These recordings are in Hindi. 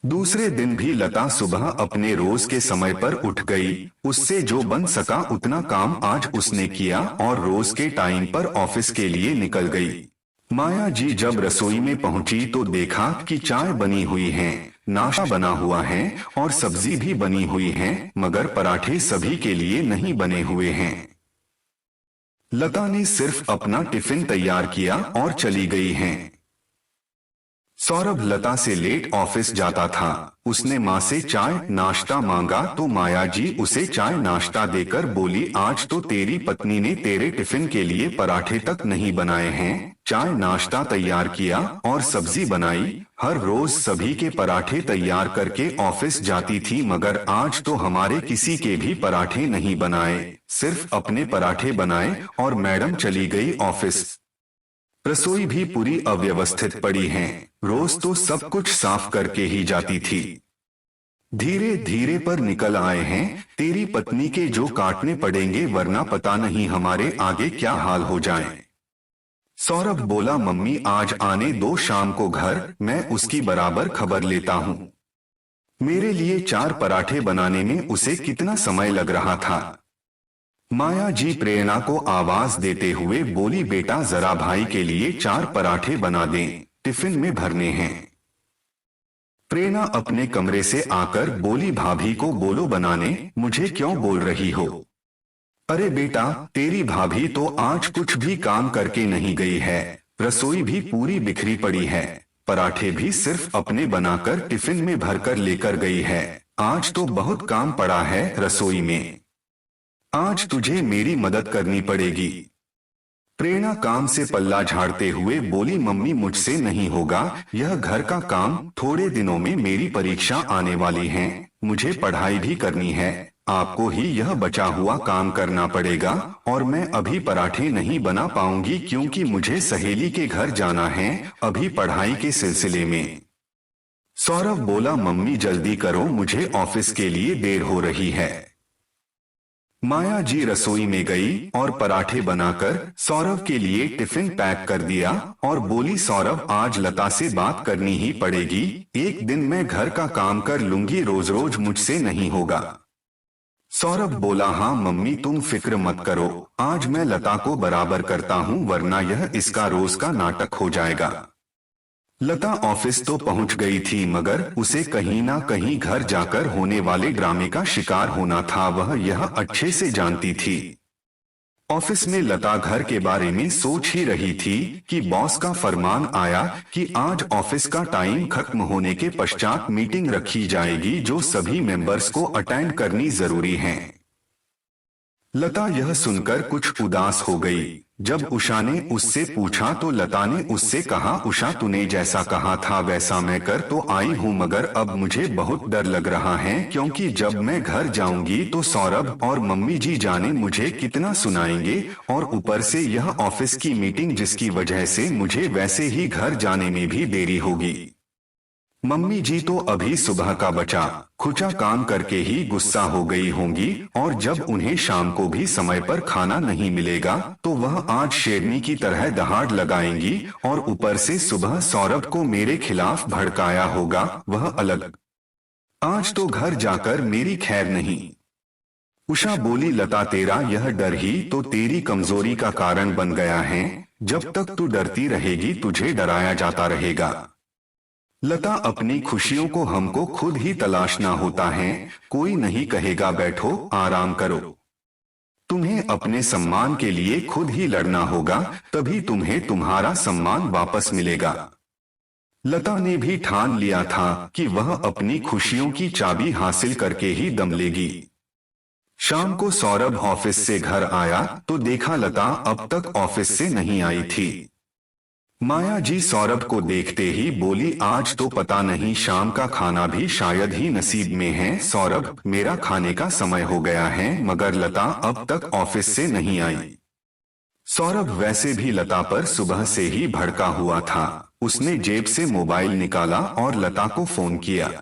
दूसरे दिन भी लता सुबह अपने रोज के समय पर उठ गई। उससे जो बन सका उतना काम आज उसने किया और रोज के टाइम पर ऑफिस के लिए निकल गई। माया जी जब रसोई में पहुंची तो देखा कि चाय बनी हुई है, नाश्ता बना हुआ है और सब्जी भी बनी हुई है, मगर पराठे सभी के लिए नहीं बने हुए हैं। लता ने सिर्फ अपना टिफिन तैयार किया और चली गई है। सौरभ लता से लेट ऑफिस जाता था। उसने माँ से चाय नाश्ता मांगा तो माया जी उसे चाय नाश्ता देकर बोली, आज तो तेरी पत्नी ने तेरे टिफिन के लिए पराठे तक नहीं बनाए हैं। चाय नाश्ता तैयार किया और सब्जी बनाई। हर रोज सभी के पराठे तैयार करके ऑफिस जाती थी, मगर आज तो हमारे किसी के भी पराठे नहीं बनाए, सिर्फ अपने पराठे बनाए और मैडम चली गई ऑफिस। रसोई भी पूरी अव्यवस्थित पड़ी है। रोज तो सब कुछ साफ करके ही जाती थी। धीरे धीरे पर निकल आए हैं तेरी पत्नी के जो काटने पड़ेंगे, वरना पता नहीं हमारे आगे क्या हाल हो जाए। सौरभ बोला, मम्मी आज आने दो शाम को घर, मैं उसकी बराबर खबर लेता हूँ। मेरे लिए 4 पराठे बनाने में उसे कितना समय लग रहा था। माया जी प्रेरणा को आवाज देते हुए बोली, बेटा जरा भाई के लिए 4 पराठे बना दें, टिफिन में भरने हैं। प्रेरणा अपने कमरे से आकर बोली, भाभी को बोलो बनाने, मुझे क्यों बोल रही हो? अरे बेटा, तेरी भाभी तो आज कुछ भी काम करके नहीं गई है। रसोई भी पूरी बिखरी पड़ी है, पराठे भी सिर्फ अपने बनाकर टिफिन में भरकर लेकर गई है। आज तो बहुत काम पड़ा है रसोई में, आज तुझे मेरी मदद करनी पड़ेगी। प्रेरणा काम से पल्ला झाड़ते हुए बोली, मम्मी मुझसे नहीं होगा यह घर का काम, थोड़े दिनों में मेरी परीक्षा आने वाली है, मुझे पढ़ाई भी करनी है, आपको ही यह बचा हुआ काम करना पड़ेगा और मैं अभी पराठे नहीं बना पाऊंगी क्योंकि मुझे सहेली के घर जाना है अभी पढ़ाई के सिलसिले में। सौरभ बोला, मम्मी जल्दी करो, मुझे ऑफिस के लिए देर हो रही है। माया जी रसोई में गई और पराठे बनाकर सौरभ के लिए टिफिन पैक कर दिया और बोली, सौरभ आज लता से बात करनी ही पड़ेगी, एक दिन मैं घर का काम कर लूंगी, रोज रोज मुझसे नहीं होगा। सौरभ बोला, हाँ मम्मी तुम फिक्र मत करो, आज मैं लता को बराबर करता हूँ, वरना यह इसका रोज का नाटक हो जाएगा। लता ऑफिस तो पहुंच गई थी, मगर उसे कहीं ना कहीं घर जाकर होने वाले ड्रामे का शिकार होना था, वह यह अच्छे से जानती थी। ऑफिस में लता घर के बारे में सोच ही रही थी कि बॉस का फरमान आया कि आज ऑफिस का टाइम खत्म होने के पश्चात मीटिंग रखी जाएगी जो सभी मेंबर्स को अटेंड करनी जरूरी है। लता यह सुनकर कुछ उदास हो गई। जब उषा ने उससे पूछा तो लता ने उससे कहा, उषा तूने जैसा कहा था वैसा मैं कर तो आई हूँ, मगर अब मुझे बहुत डर लग रहा है क्योंकि जब मैं घर जाऊंगी तो सौरभ और मम्मी जी जाने मुझे कितना सुनाएंगे, और ऊपर से यह ऑफिस की मीटिंग जिसकी वजह से मुझे वैसे ही घर जाने में भी देरी होगी। मम्मी जी तो अभी सुबह का बचा खुचा काम करके ही गुस्सा हो गई होंगी, और जब उन्हें शाम को भी समय पर खाना नहीं मिलेगा तो वह आज शेरनी की तरह दहाड़ लगाएंगी, और ऊपर से सुबह सौरभ को मेरे खिलाफ भड़काया होगा, वह अलग। आज तो घर जाकर मेरी खैर नहीं। उषा बोली, लता तेरा यह डर ही तो तेरी कमजोरी का कारण बन गया है, जब तक तू डरती रहेगी तुझे डराया जाता रहेगा। लता अपनी खुशियों को हमको खुद ही तलाशना होता है, कोई नहीं कहेगा बैठो आराम करो। तुम्हें अपने सम्मान के लिए खुद ही लड़ना होगा, तभी तुम्हें तुम्हारा सम्मान वापस मिलेगा। लता ने भी ठान लिया था कि वह अपनी खुशियों की चाबी हासिल करके ही दम लेगी। शाम को सौरभ ऑफिस से घर आया तो देखा लता अब तक ऑफिस से नहीं आई थी। माया जी सौरभ को देखते ही बोली, आज तो पता नहीं शाम का खाना भी शायद ही नसीब में है। सौरभ, मेरा खाने का समय हो गया है, मगर लता अब तक ऑफिस से नहीं आई। सौरभ वैसे भी लता पर सुबह से ही भड़का हुआ था। उसने जेब से मोबाइल निकाला और लता को फोन किया।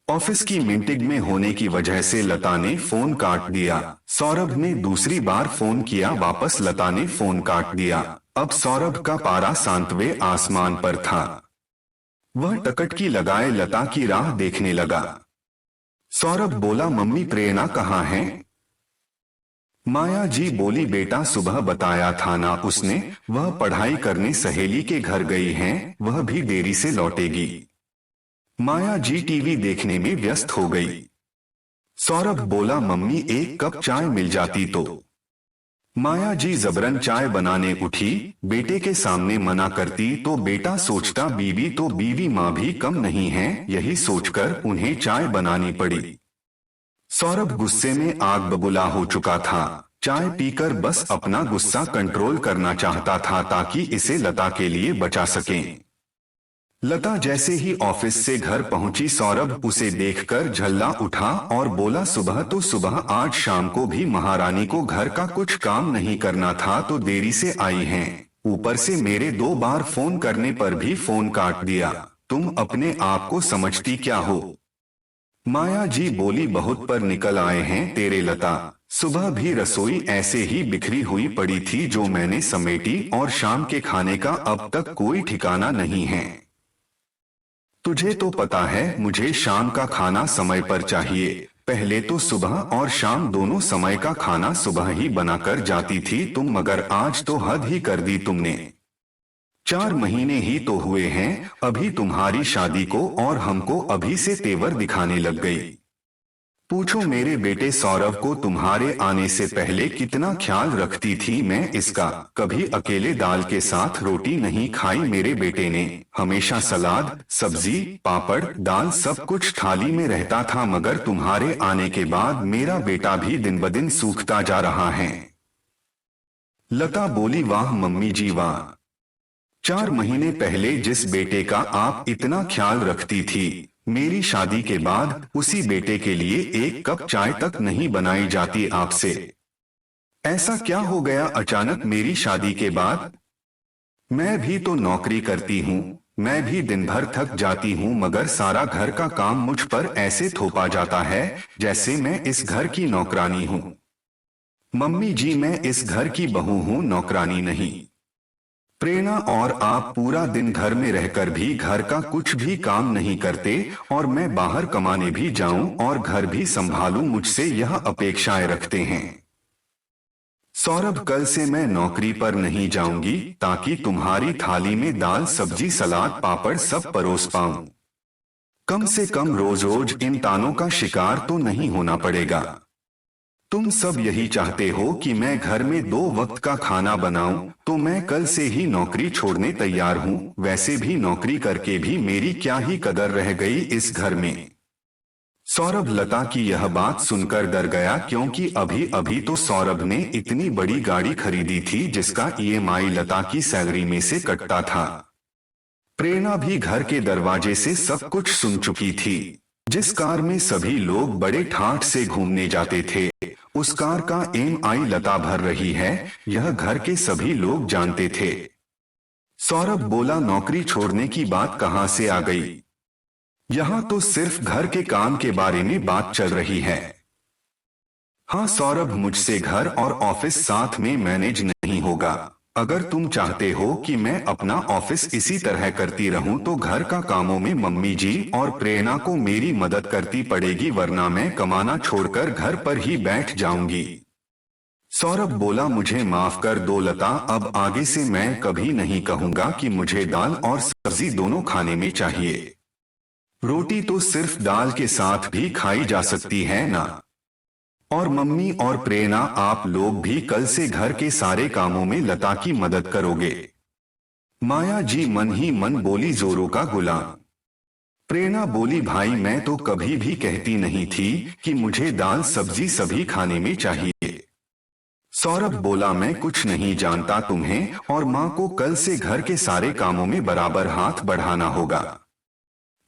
ऑफिस की मीटिंग में होने की वजह से लता ने फोन काट दिया। सौरभ ने दूसरी बार फोन किया, वापस लता ने फोन काट दिया। अब सौरभ का पारा सांतवे आसमान पर था। वह टकटकी लगाए लता की राह देखने लगा। सौरभ बोला, मम्मी प्रेरणा कहाँ है? माया जी बोली, बेटा सुबह बताया था ना उसने, वह पढ़ाई करने सहेली के घर गई हैं, वह भी देरी से लौटेगी। माया जी टीवी देखने में व्यस्त हो गई। सौरभ बोला, मम्मी एक कप चाय मिल जाती तो। माया जी जबरन चाय बनाने उठी, बेटे के सामने मना करती तो बेटा सोचता बीवी तो बीवी माँ भी कम नहीं है, यही सोचकर उन्हें चाय बनानी पड़ी। सौरभ गुस्से में आग बबूला हो चुका था। चाय पीकर बस अपना गुस्सा कंट्रोल करना चाहता था ताकि इसे लता के लिए बचा सकें। लता जैसे ही ऑफिस से घर पहुंची, सौरभ उसे देखकर झल्ला उठा और बोला, सुबह तो सुबह, आज शाम को भी महारानी को घर का कुछ काम नहीं करना था तो देरी से आई हैं। ऊपर से मेरे 2 बार फोन करने पर भी फोन काट दिया। तुम अपने आप को समझती क्या हो? माया जी बोली, बहुत पर निकल आए हैं तेरे लता। सुबह भी रसोई ऐसे ही बिखरी हुई पड़ी थी जो मैंने समेटी, और शाम के खाने का अब तक कोई ठिकाना नहीं है। तुझे तो पता है मुझे शाम का खाना समय पर चाहिए। पहले तो सुबह और शाम दोनों समय का खाना सुबह ही बनाकर जाती थी तुम, मगर आज तो हद ही कर दी तुमने। 4 महीने ही तो हुए हैं अभी तुम्हारी शादी को, और हमको अभी से तेवर दिखाने लग गई। पूछो मेरे बेटे सौरभ को तुम्हारे आने से पहले कितना ख्याल रखती थी मैं इसका। कभी अकेले दाल के साथ रोटी नहीं खाई मेरे बेटे ने, हमेशा सलाद, सब्जी, पापड़, दाल सब कुछ थाली में रहता था, मगर तुम्हारे आने के बाद मेरा बेटा भी दिन ब दिन सूखता जा रहा है। लता बोली, वाह मम्मी जी वाह। 4 महीने पहले जिस बेटे का आप इतना ख्याल रखती थी, मेरी शादी के बाद उसी बेटे के लिए एक कप चाय तक नहीं बनाई जाती आपसे। ऐसा क्या हो गया अचानक मेरी शादी के बाद? मैं भी तो नौकरी करती हूँ, मैं भी दिन भर थक जाती हूँ, मगर सारा घर का काम मुझ पर ऐसे थोपा जाता है जैसे मैं इस घर की नौकरानी हूँ। मम्मी जी मैं इस घर की बहू हूँ, नौकरानी नहीं। प्रेरणा और आप पूरा दिन घर में रहकर भी घर का कुछ भी काम नहीं करते, और मैं बाहर कमाने भी जाऊं और घर भी संभालूं, मुझसे यह अपेक्षाएं रखते हैं। सौरभ कल से मैं नौकरी पर नहीं जाऊंगी ताकि तुम्हारी थाली में दाल, सब्जी, सलाद, पापड़ सब परोस पाऊं। कम से कम रोज रोज इन तानों का शिकार तो नहीं होना पड़ेगा। तुम सब यही चाहते हो कि मैं घर में 2 वक्त का खाना बनाऊं, तो मैं कल से ही नौकरी छोड़ने तैयार हूं। वैसे भी नौकरी करके भी मेरी क्या ही कदर रह गई इस घर में। सौरभ लता की यह बात सुनकर डर गया, क्योंकि अभी अभी तो सौरभ ने इतनी बड़ी गाड़ी खरीदी थी जिसका ईएमआई लता की सैलरी में से कटता था। प्रेरणा भी घर के दरवाजे से सब कुछ सुन चुकी थी। जिस कार में सभी लोग बड़े ठाठ से घूमने जाते थे, उस कार का ईएमआई लता भर रही है, यह घर के सभी लोग जानते थे। सौरभ बोला, नौकरी छोड़ने की बात कहां से आ गई? यहां तो सिर्फ घर के काम के बारे में बात चल रही है। हाँ सौरभ, मुझसे घर और ऑफिस साथ में मैनेज नहीं होगा। अगर तुम चाहते हो कि मैं अपना ऑफिस इसी तरह करती रहूं तो घर का कामों में मम्मी जी और प्रेरणा को मेरी मदद करती पड़ेगी, वरना मैं कमाना छोड़कर घर पर ही बैठ जाऊंगी। सौरभ बोला, मुझे माफ कर दो लता, अब आगे से मैं कभी नहीं कहूंगा कि मुझे दाल और सब्जी दोनों खाने में चाहिए। रोटी तो सिर्फ दाल के साथ भी खाई जा सकती है ना। और मम्मी और प्रेरणा, आप लोग भी कल से घर के सारे कामों में लता की मदद करोगे। माया जी मन ही मन बोली, जोरों का गुलाम। प्रेरणा बोली, भाई मैं तो कभी भी कहती नहीं थी कि मुझे दाल सब्जी सभी खाने में चाहिए। सौरभ बोला, मैं कुछ नहीं जानता तुम्हें, और माँ को कल से घर के सारे कामों में बराबर हाथ बढ़ाना होगा।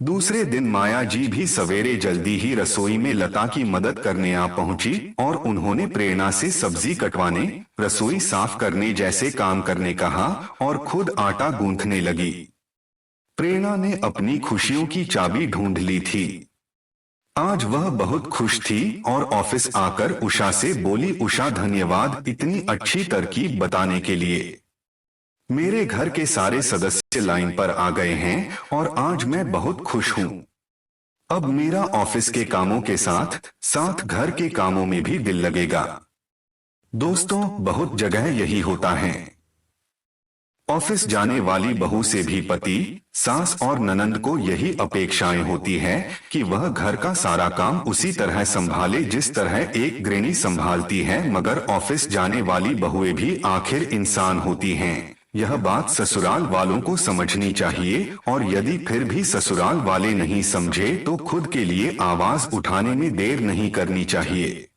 दूसरे दिन माया जी भी सवेरे जल्दी ही रसोई में लता की मदद करने आ पहुंची, और उन्होंने प्रेरणा से सब्जी कटवाने, रसोई साफ करने जैसे काम करने कहा, और खुद आटा गूंथने लगी। प्रेरणा ने अपनी खुशियों की चाबी ढूंढ ली थी। आज वह बहुत खुश थी और ऑफिस आकर उषा से बोली, उषा धन्यवाद इतनी अच्छी तरकीब बताने के लिए। मेरे घर के सारे सदस्य लाइन पर आ गए हैं और आज मैं बहुत खुश हूँ। अब मेरा ऑफिस के कामों के साथ साथ घर के कामों में भी दिल लगेगा। दोस्तों, बहुत जगह यही होता है। ऑफिस जाने वाली बहू से भी पति, सास और ननंद को यही अपेक्षाएं होती है कि वह घर का सारा काम उसी तरह संभाले जिस तरह एक गृहिणी संभालती है, मगर ऑफिस जाने वाली बहुएं भी आखिर इंसान होती हैं। यह बात ससुराल वालों को समझनी चाहिए और यदि फिर भी ससुराल वाले नहीं समझे तो खुद के लिए आवाज उठाने में देर नहीं करनी चाहिए।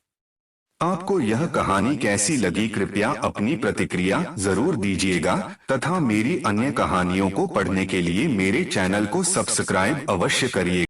आपको यह कहानी कैसी लगी, कृपया अपनी प्रतिक्रिया जरूर दीजिएगा तथा मेरी अन्य कहानियों को पढ़ने के लिए मेरे चैनल को सब्सक्राइब अवश्य करिए।